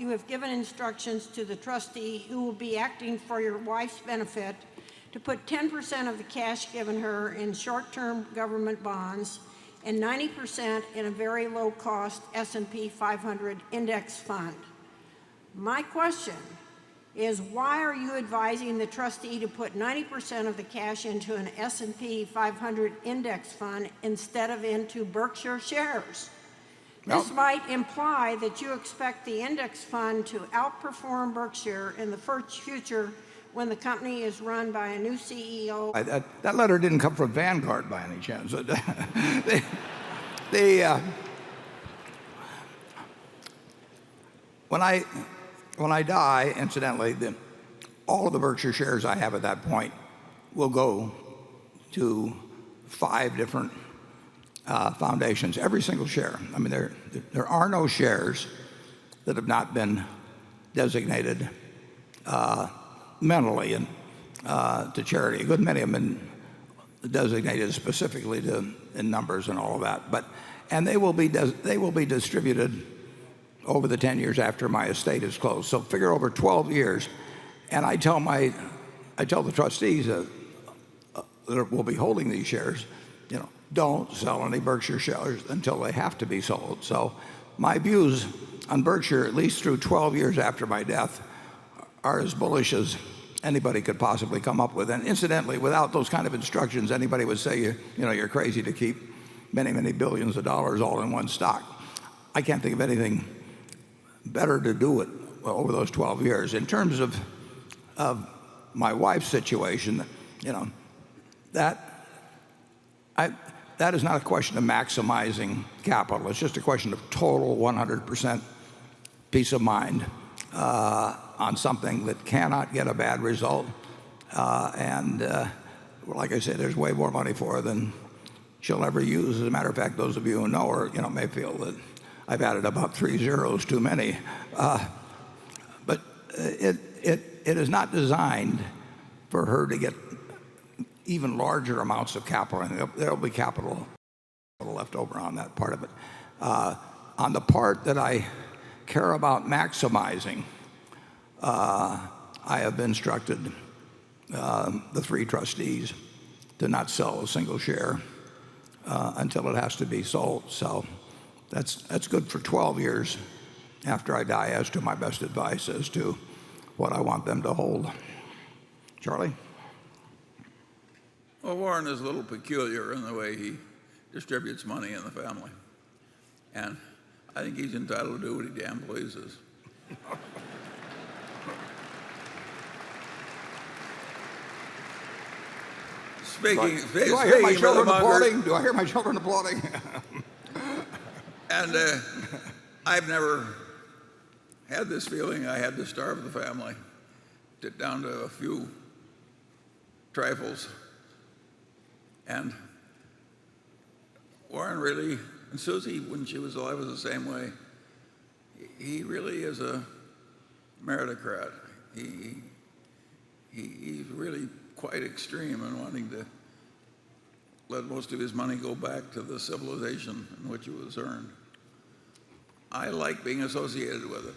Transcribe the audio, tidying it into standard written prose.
you have given instructions to the trustee who will be acting for your wife's benefit to put 10% of the cash given her in short-term government bonds and 90% in a very low-cost S&P 500 index fund. My question is, why are you advising the trustee to put 90% of the cash into an S&P 500 index fund instead of into Berkshire shares? This might imply that you expect the index fund to outperform Berkshire in the future when the company is run by a new CEO. That letter didn't come from Vanguard by any chance. When I die, incidentally, all of the Berkshire shares I have at that point will go to 5 different foundations, every single share. I mean, there are no shares that have not been designated mentally and to charity. A good many have been designated specifically in numbers and all of that. And they will be distributed over the 10 years after my estate is closed. So figure over 12 years. And I tell the trustees that will be holding these shares, don't sell any Berkshire shares until they have to be sold. So my views on Berkshire, at least through 12 years after my death, are as bullish as anybody could possibly come up with. And incidentally, without those kind of instructions, anybody would say you're crazy to keep many, many billions of dollars all in one stock. I can't think of anything better to do it over those 12 years. In terms of my wife's situation, that is not a question of maximizing capital. It's just a question of total 100% peace of mind on something that cannot get a bad result. Like I say, there's way more money for her than she'll ever use. As a matter of fact, those of you who know her, may feel that I've added about 3 zeros too many. But it is not designed for her to get even larger amounts of capital, and there'll be capital left over on that part of it. On the part that I care about maximizing, I have instructed the 3 trustees to not sell a single share until it has to be sold. So that's good for 12 years after I die as to my best advice as to what I want them to hold. Charlie? Well, Warren is a little peculiar in the way he distributes money in the family. And I think he's entitled to do what he damn pleases. Do I hear my children applauding? Do I hear my children applauding? And I've never had this feeling I had to starve the family, down to a few trifles. And Warren really, and Susie, when she was alive, was the same way. He really is a meritocrat. He's really quite extreme in wanting to let most of his money go back to the civilization in which it was earned. I like being associated with it.